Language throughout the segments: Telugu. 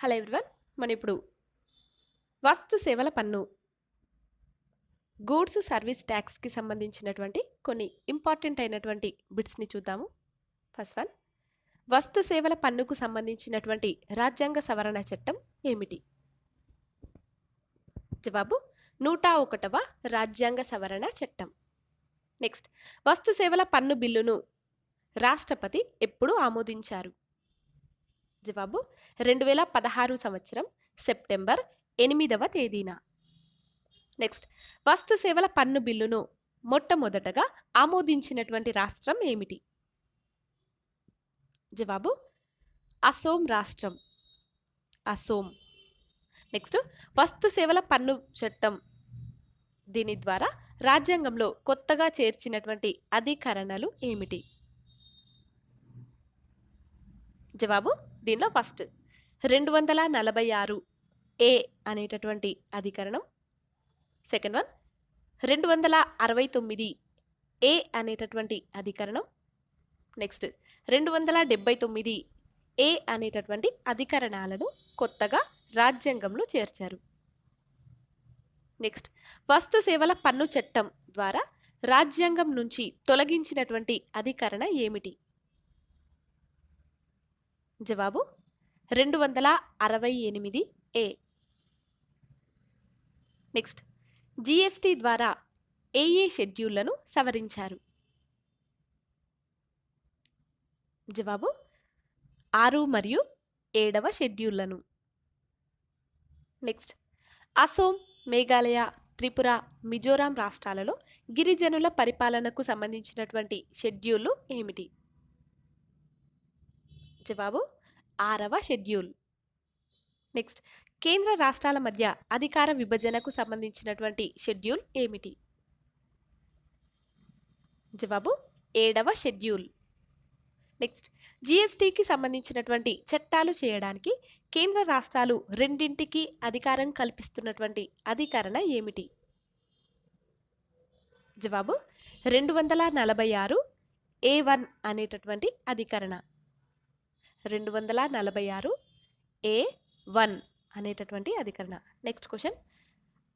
Hello everyone. మనం ఇప్పుడు వస్తు సేవల పన్ను గూడ్స్ సర్వీస్ ట్యాక్స్కి సంబంధించినటువంటి కొన్ని ఇంపార్టెంట్ అయినటువంటి బిట్స్ని చూద్దాము. ఫస్ట్ వన్, వస్తు సేవల పన్నుకు సంబంధించినటువంటి రాజ్యాంగ సవరణ చట్టం ఏమిటి? జవాబు 101వ రాజ్యాంగ సవరణ చట్టం. నెక్స్ట్, వస్తు సేవల పన్ను బిల్లును రాష్ట్రపతి ఎప్పుడు ఆమోదించారు? జవాబు 2016 సంవత్సరం సెప్టెంబర్ 8వ తేదీన. నెక్స్ట్, వస్తు సేవల పన్ను బిల్లును మొట్టమొదటగా ఆమోదించినటువంటి రాష్ట్రం ఏమిటి? జవాబు అసోం రాష్ట్రం. అసోం. నెక్స్ట్, వస్తు సేవల పన్ను చట్టం దీని ద్వారా రాజ్యాంగంలో కొత్తగా చేర్చినటువంటి అధికరణలు ఏమిటి? జవాబు దీనిలో ఫస్ట్ 246 ఏ అనేటటువంటి అధికరణం. సెకండ్ వన్ 269 ఏ అనేటటువంటి అధికరణం. నెక్స్ట్ 279 ఏ అనేటటువంటి అధికరణాలను కొత్తగా రాజ్యాంగంలో చేర్చారు. నెక్స్ట్, వస్తు సేవల పన్ను చట్టం ద్వారా రాజ్యాంగం నుంచి తొలగించినటువంటి అధికరణ ఏమిటి? జవాబు 268 ఏ. నెక్స్ట్, జిఎస్టి ద్వారా ఏ షెడ్యూళ్లను సవరించారు? జవాబు 6 మరియు 7వ షెడ్యూళ్లను. నెక్స్ట్, అసోం, మేఘాలయ, త్రిపుర, మిజోరాం రాష్ట్రాలలో గిరిజనుల పరిపాలనకు సంబంధించినటువంటి షెడ్యూళ్లు ఏమిటి? జవాబు 6వ షెడ్యూల్. నెక్స్ట్, కేంద్ర రాష్ట్రాల మధ్య అధికార విభజనకు సంబంధించినటువంటి షెడ్యూల్ ఏమిటి? జవాబు 7వ షెడ్యూల్. నెక్స్ట్, జిఎస్టికి సంబంధించినటువంటి చట్టాలు చేయడానికి కేంద్ర రాష్ట్రాలు రెండింటికి అధికారం కల్పిస్తున్నటువంటి అధికరణ ఏమిటి? జవాబు 246 A1 అనేటటువంటి అధికరణ. 246 A1 అనేటటువంటి అధికరణ. నెక్స్ట్ క్వశ్చన్,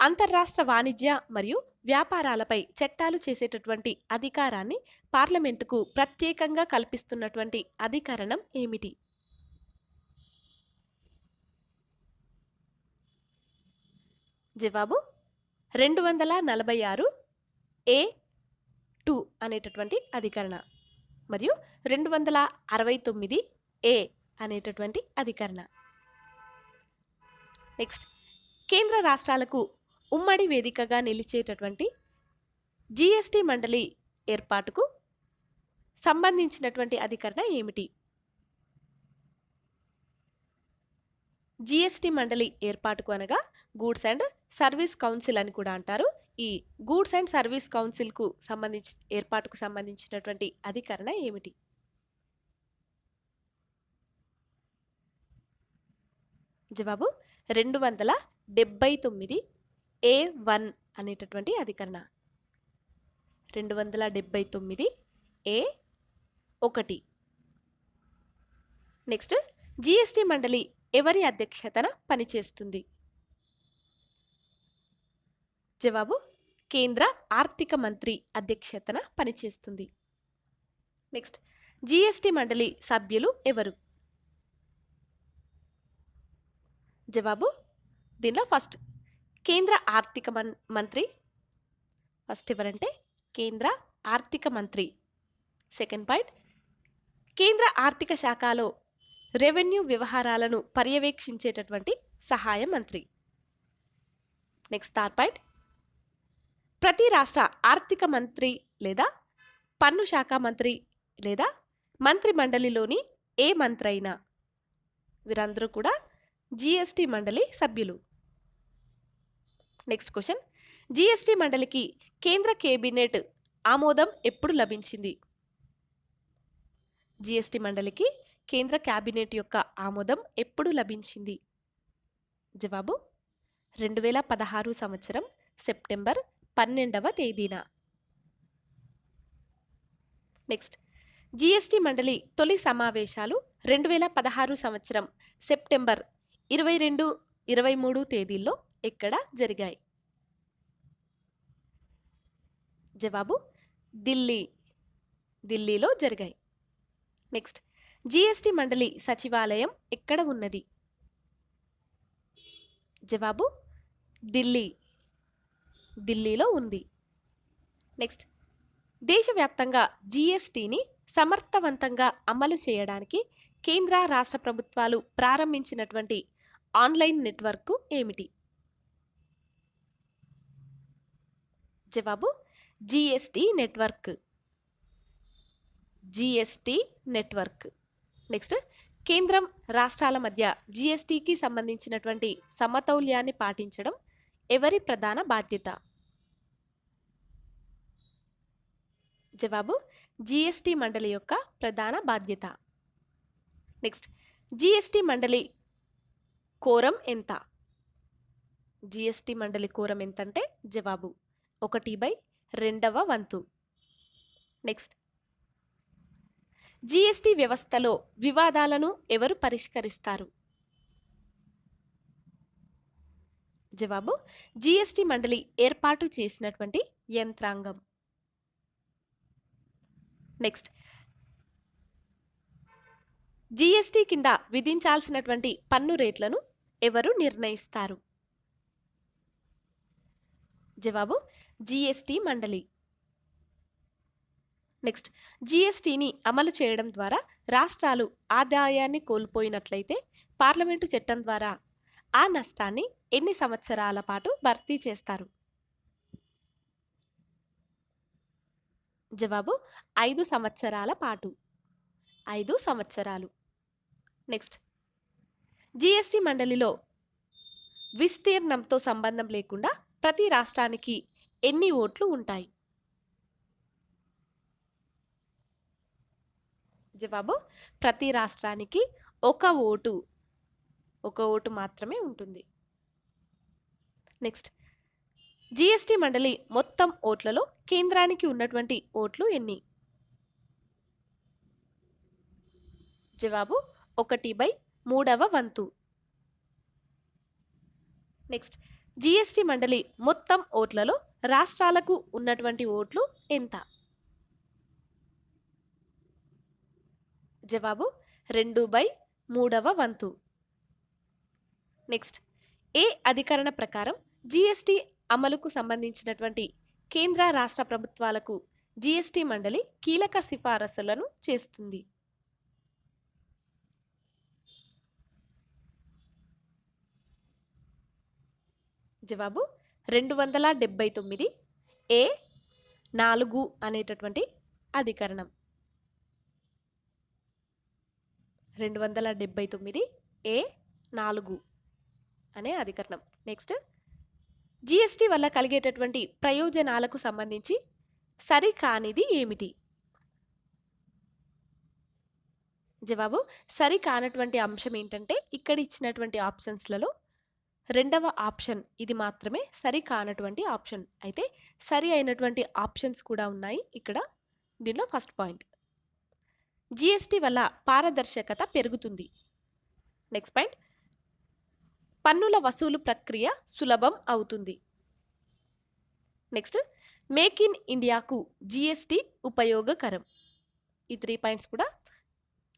అంతర్రాష్ట్ర వాణిజ్య మరియు వ్యాపారాలపై చట్టాలు చేసేటటువంటి అధికారాన్ని పార్లమెంటుకు ప్రత్యేకంగా కల్పిస్తున్నటువంటి అధికరణం ఏమిటి? జవాబు 246 A2 అనేటటువంటి అధికరణ మరియు 269 ఏ అనేటటువంటి అధికరణ. నెక్స్ట్, కేంద్ర రాష్ట్రాలకు ఉమ్మడి వేదికగా నిలిచేటటువంటి జిఎస్టి మండలి ఏర్పాటుకు సంబంధించినటువంటి అధికరణ ఏమిటి? జిఎస్టి మండలి ఏర్పాటుకు అనగా గూడ్స్ అండ్ సర్వీస్ కౌన్సిల్ అని కూడా అంటారు. ఈ గూడ్స్ అండ్ సర్వీస్ కౌన్సిల్కు ఏర్పాటుకు సంబంధించినటువంటి అధికరణ ఏమిటి? జవాబు 279 A1 అనేటటువంటి అధికరణ. 279 A1. నెక్స్ట్, జిఎస్టి మండలి ఎవరి అధ్యక్షతన పనిచేస్తుంది? జవాబు కేంద్ర ఆర్థిక మంత్రి అధ్యక్షతన పనిచేస్తుంది. నెక్స్ట్, జిఎస్టి మండలి సభ్యులు ఎవరు? జవాబు దీనిలో ఫస్ట్ కేంద్ర ఆర్థిక మంత్రి. ఫస్ట్ ఎవరంటే కేంద్ర ఆర్థిక మంత్రి. సెకండ్ పాయింట్, కేంద్ర ఆర్థిక శాఖలో రెవెన్యూ వ్యవహారాలను పర్యవేక్షించేటటువంటి సహాయ మంత్రి. నెక్స్ట్ థర్డ్ పాయింట్, ప్రతి రాష్ట్ర ఆర్థిక మంత్రి లేదా పన్ను శాఖ మంత్రి లేదా మంత్రి మండలిలోని ఏ మంత్రి అయినా వీరందరూ కూడా జిఎస్టి మండలి సభ్యులు. నెక్స్ట్ క్వశ్చన్, జిఎస్టి మండలికి కేంద్ర కేబినెట్ ఆమోదం ఎప్పుడు లభించింది? జిఎస్టి మండలికి కేంద్ర కేబినెట్ యొక్క ఆమోదం ఎప్పుడు లభించింది? జవాబు 2016 సంవత్సరం సెప్టెంబర్ 12వ తేదీన. నెక్స్ట్, జిఎస్టి మండలి తొలి సమావేశాలు 2016 సంవత్సరం సెప్టెంబర్ 22, 23 తేదీల్లో ఎక్కడ జరిగాయి? జవాబు ఢిల్లీ. ఢిల్లీలో జరిగాయి. నెక్స్ట్, జీఎస్టీ మండలి సచివాలయం ఎక్కడ ఉన్నది? జవాబు ఢిల్లీ. ఢిల్లీలో ఉంది. నెక్స్ట్, దేశవ్యాప్తంగా జీఎస్టీని సమర్థవంతంగా అమలు చేయడానికి కేంద్ర రాష్ట్ర ప్రభుత్వాలు ప్రారంభించినటువంటి ఆన్లైన్ నెట్వర్క్ ఏమిటి? జవాబు GST network. GST network. Next, కేంద్రం రాష్ట్రాల మధ్య జీఎస్టీకి సంబంధించినటువంటి సమతౌల్యాన్ని పాటించడం ఎవరి ప్రధాన బాధ్యత? జవాబు జీఎస్టీ మండలి యొక్క ప్రధాన బాధ్యత. నెక్స్ట్, జీఎస్టీ మండలి కోరం ఎంత? జీఎస్టీ మండలి కోరం ఎంతంటే జవాబు 1/2 నెక్స్ట్, జీఎస్టీ వ్యవస్థలో వివాదాలను ఎవరు పరిష్కరిస్తారు? జవాబు జీఎస్టీ మండలి ఏర్పాటు చేసినటువంటి యంత్రాంగం. నెక్స్ట్, జీఎస్టీ కింద విధించాల్సినటువంటి పన్ను రేట్లను ఎవరు నిర్ణయిస్తారు? జవాబు జీఎస్టీ మండలి. నెక్స్ట్, జీఎస్టీని అమలు చేయడం ద్వారా రాష్ట్రాలు ఆదాయాన్ని కోల్పోయినట్లయితే పార్లమెంటు చట్టం ద్వారా ఆ నష్టాన్ని ఎన్ని సంవత్సరాల పాటు భర్తీ చేస్తారు? జవాబు 5 సంవత్సరాల పాటు. 5 సంవత్సరాలు. నెక్స్ట్, జీఎస్టీ మండలిలో విస్తీర్ణంతో సంబంధం లేకుండా ప్రతి రాష్ట్రానికి ఎన్ని ఓట్లు ఉంటాయి? జవాబు ప్రతి రాష్ట్రానికి ఒక ఓటు మాత్రమే ఉంటుంది. నెక్స్ట్, జీఎస్టీ మండలి మొత్తం ఓట్లలో కేంద్రానికి ఉన్నటువంటి ఓట్లు ఎన్ని? జవాబు 1/3. నెక్స్ట్, జీఎస్టీ మండలి మొత్తం ఓట్లలో రాష్ట్రాలకు ఉన్నటువంటి ఓట్లు ఎంత? జవాబు 2/3. నెక్స్ట్, ఏ అధికరణ ప్రకారం జీఎస్టీ అమలుకు సంబంధించినటువంటి కేంద్ర రాష్ట్ర ప్రభుత్వాలకు జీఎస్టీ మండలి కీలక సిఫారసులను చేస్తుంది? జవాబు 279A(4) అనేటటువంటి అధికరణం. 279A(4) అనే అధికరణం. నెక్స్ట్, జీఎస్టీ వల్ల కలిగేటటువంటి ప్రయోజనాలకు సంబంధించి సరికానిది ఏమిటి? జవాబు సరికానటువంటి అంశం ఏంటంటే ఇక్కడ ఇచ్చినటువంటి ఆప్షన్స్లలో రెండవ ఆప్షన్ ఇది మాత్రమే సరి కానటువంటి ఆప్షన్. అయితే సరి అయినటువంటి ఆప్షన్స్ కూడా ఉన్నాయి ఇక్కడ. దీనిలో ఫస్ట్ పాయింట్, జీఎస్టీ వల్ల పారదర్శకత పెరుగుతుంది. నెక్స్ట్ పాయింట్, పన్నుల వసూలు ప్రక్రియ సులభం అవుతుంది. నెక్స్ట్, మేక్ ఇన్ ఇండియాకు జీఎస్టీ ఉపయోగకరం. ఈ 3 పాయింట్స్ కూడా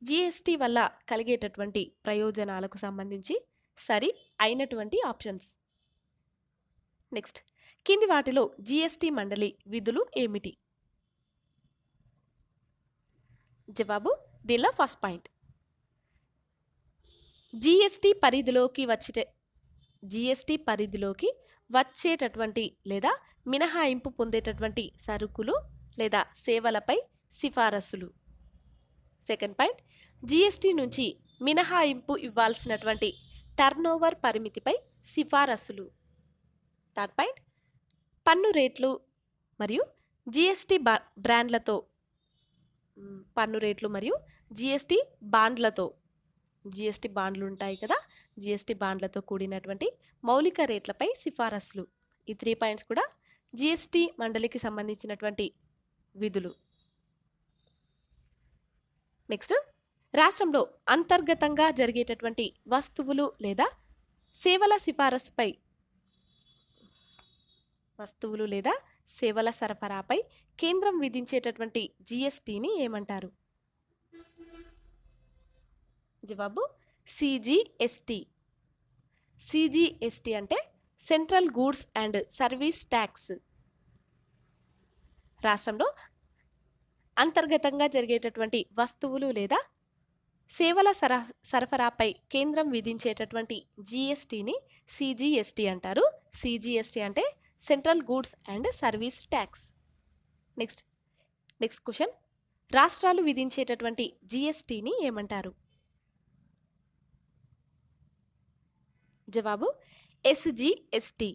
జీఎస్టీ వల్ల కలిగేటటువంటి ప్రయోజనాలకు సంబంధించి సరి అయినటువంటి ఆప్షన్స్. నెక్స్ట్, కింది వాటిలో జీఎస్టీ మండలి విధులు ఏమిటి? జవాబు దీనిలో ఫస్ట్ పాయింట్, జీఎస్టీ పరిధిలోకి వచ్చేటటువంటి లేదా మినహాయింపు పొందేటటువంటి సరుకులు లేదా సేవలపై సిఫారసులు. సెకండ్ పాయింట్, జీఎస్టీ నుంచి మినహాయింపు ఇవ్వాల్సినటువంటి టర్నోవర్ పరిమితిపై సిఫారసులు. థర్డ్ పాయింట్, పన్ను రేట్లు మరియు జీఎస్టీ బ్రాండ్లతో పన్ను రేట్లు మరియు జీఎస్టీ బాండ్లతో జీఎస్టీ బాండ్లు ఉంటాయి కదా, జీఎస్టీ బాండ్లతో కూడినటువంటి మౌలిక రేట్లపై సిఫారసులు. ఈ 3 పాయింట్స్ కూడా జీఎస్టీ మండలికి సంబంధించినటువంటి విధులు. నెక్స్ట్, రాష్ట్రంలో అంతర్గతంగా జరిగేటటువంటి వస్తువులు లేదా సేవల సిఫారసుపై వస్తువులు లేదా సేవల సరఫరాపై కేంద్రం విధించేటటువంటి జిఎస్టిని ఏమంటారు? జవాబు సిజిఎస్టి. సిజిఎస్టి అంటే central goods and service tax. రాష్ట్రంలో అంతర్గతంగా జరిగేటటువంటి వస్తువులు లేదా సేవల సరఫరాపై కేంద్రం విధించేటటువంటి జిఎస్టిని సిజిఎస్టి అంటారు. సిజిఎస్టి అంటే central goods and service tax. Next question. రాష్ట్రాలు విధించేటటువంటి జిఎస్టిని ఏమంటారు? జవాబు ఎస్జిఎస్టి.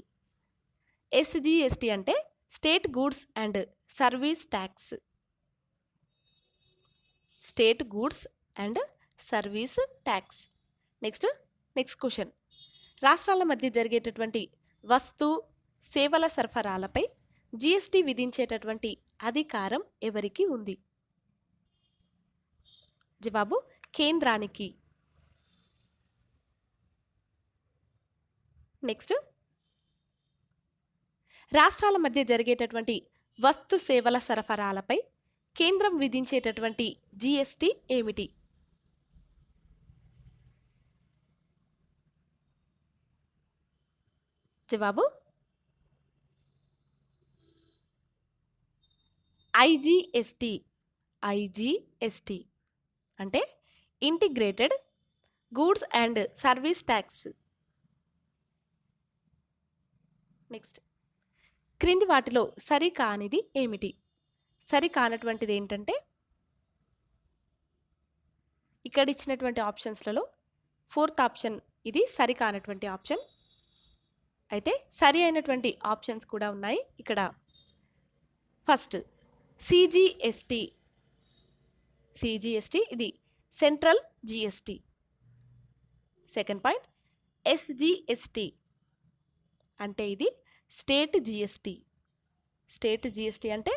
ఎస్జిఎస్టి అంటే state goods and service tax. State goods and service tax. Next question. రాష్ట్రాల మధ్య జరిగేటటువంటి వస్తు సేవల సరఫరాలపై జిఎస్టి విధించేటటువంటి అధికారం ఎవరికి ఉంది? జవాబు కేంద్రానికి. నెక్స్ట్, రాష్ట్రాల మధ్య జరిగేటటువంటి వస్తు సేవల సరఫరాలపై కేంద్రం విధించేటటువంటి జిఎస్టి ఏమిటి? జవాబు ఐజిఎస్టి. ఐజిఎస్టి అంటే integrated goods and service tax. Next, క్రింది వాటిలో సరికానిది ఏమిటి? సరికానటువంటిది ఏంటంటే ఇక్కడ ఇచ్చినటువంటి ఆప్షన్స్లలో 4th ఆప్షన్ ఇది సరికానటువంటి ఆప్షన్. అయితే సరి అయినటువంటి ఆప్షన్స్ కూడా ఉన్నాయి. ఇక్కడ ఫస్ట్ సిజిఎస్టి. సిజిఎస్టి ఇది central GST. Second point SGST అంటే ఇది స్టేట్ జిఎస్టి. స్టేట్ జిఎస్టి అంటే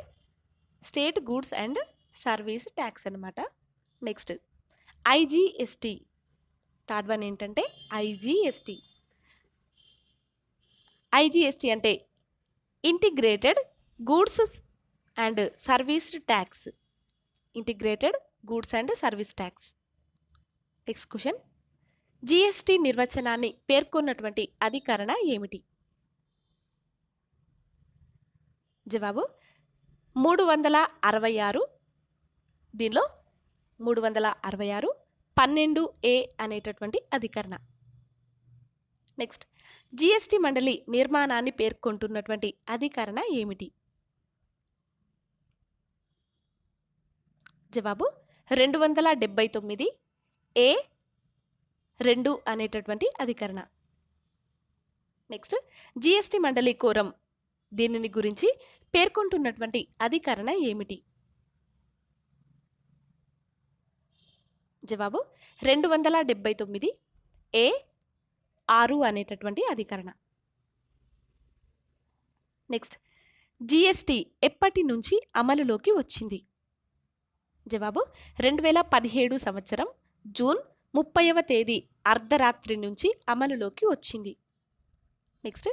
state goods and service tax అన్నమాట. Next IGST. థర్డ్ వన్ ఏంటంటే ఐజిఎస్టి. ఐజిఎస్టి అంటే integrated goods and service tax. Integrated goods and service tax. Next question. GST నిర్వచనాన్ని పేర్కొన్నటువంటి అధికరణ ఏమిటి? జవాబు 366. దీనిలో 366 12A అనేటటువంటి అధికరణ. నెక్స్ట్, జిఎస్టి మండలి నిర్మాణాన్ని పేర్కొంటున్నటువంటి అధికరణ ఏమిటి? జవాబు 279A(2) అనేటటువంటి అధికరణ. నెక్స్ట్, జిఎస్టి మండలి కోరం దీనిని గురించి పేర్కొంటున్నటువంటి అధికరణ ఏమిటి? జవాబు 279A(6) అనేటటువంటి అధికరణ. నెక్స్ట్, జిఎస్టి ఎప్పటి నుంచి అమలులోకి వచ్చింది? జవాబు 2017 సంవత్సరం జూన్ 30వ తేదీ అర్ధరాత్రి నుంచి అమలులోకి వచ్చింది. నెక్స్ట్,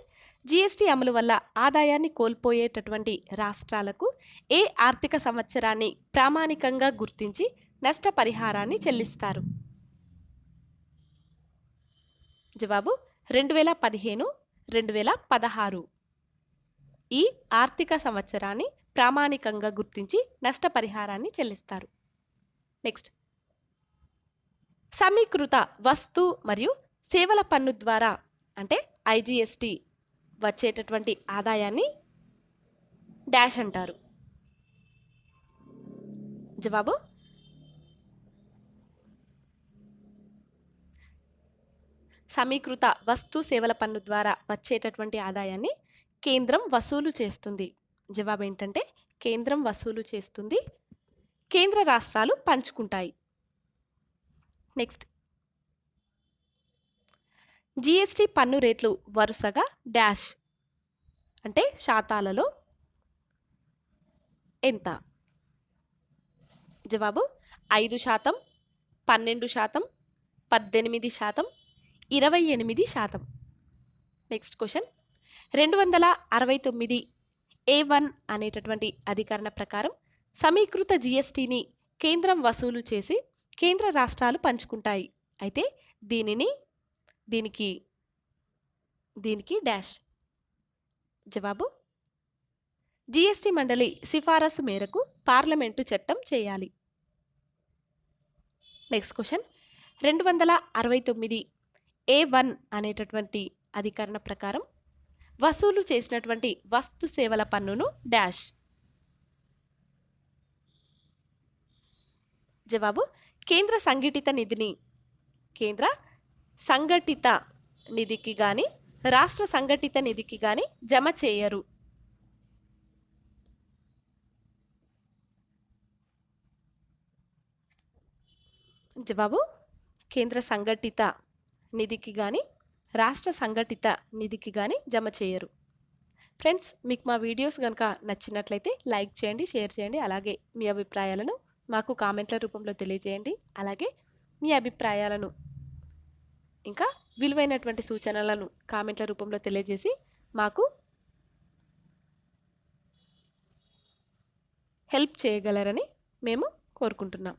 జిఎస్టి అమలు వల్ల ఆదాయాన్ని కోల్పోయేటటువంటి రాష్ట్రాలకు ఏ ఆర్థిక సంవత్సరాన్ని ప్రామాణికంగా గుర్తించి నష్టపరిహారాన్ని చెల్లిస్తారు? జవాబు 2015, 2016 ఈ ఆర్థిక సంవత్సరాన్ని ప్రామాణికంగా గుర్తించి నష్టపరిహారాన్ని చెల్లిస్తారు. నెక్స్ట్, సమీకృత వస్తు మరియు సేవల పన్ను ద్వారా అంటే ఐజిఎస్టి వచ్చేటటువంటి ఆదాయాన్ని డాష్ అంటారు. జవాబు సమీకృత వస్తు సేవల పన్ను ద్వారా వచ్చేటటువంటి ఆదాయాన్ని కేంద్రం వసూలు చేస్తుంది. జవాబు ఏంటంటే కేంద్రం వసూలు చేస్తుంది, కేంద్ర రాష్ట్రాలు పంచుకుంటాయి. నెక్స్ట్, జిఎస్టి పన్ను రేట్లు వరుసగా డాష్ అంటే శాతాలలో ఎంత? జవాబు 5%, 12%, 18%, 28%. నెక్స్ట్ క్వెషన్ 269 A1 అనేటటువంటి అధికరణ ప్రకారం సమీకృత జీఎస్టీని కేంద్రం వసూలు చేసి కేంద్ర రాష్ట్రాలు పంచుకుంటాయి. అయితే దీనికి డాష్. జవాబు జీఎస్టీ మండలి సిఫారసు మేరకు పార్లమెంటు చట్టం చేయాలి. నెక్స్ట్ క్వెషన్ 269 A1 అనేటటువంటి అధికరణ ప్రకారం వసూలు చేసినటువంటి వస్తు సేవల పన్నును డాష్. జవాబు కేంద్ర సంఘటిత నిధికి గాని రాష్ట్ర సంఘటిత నిధికి గాని జమ చేయరు. జవాబు కేంద్ర సంఘటిత నిధికి గాని రాష్ట్ర సంఘటిత నిధికి గాని జమ చేయరు. ఫ్రెండ్స్, మీకు మా వీడియోస్ కనుక నచ్చినట్లయితే లైక్ చేయండి, షేర్ చేయండి. అలాగే మీ అభిప్రాయాలను మాకు కామెంట్ల రూపంలో తెలియజేయండి. అలాగే మీ అభిప్రాయాలను ఇంకా విలువైనటువంటి సూచనలను కామెంట్ల రూపంలో తెలియజేసి మాకు హెల్ప్ చేయగలరని మేము కోరుకుంటున్నాం.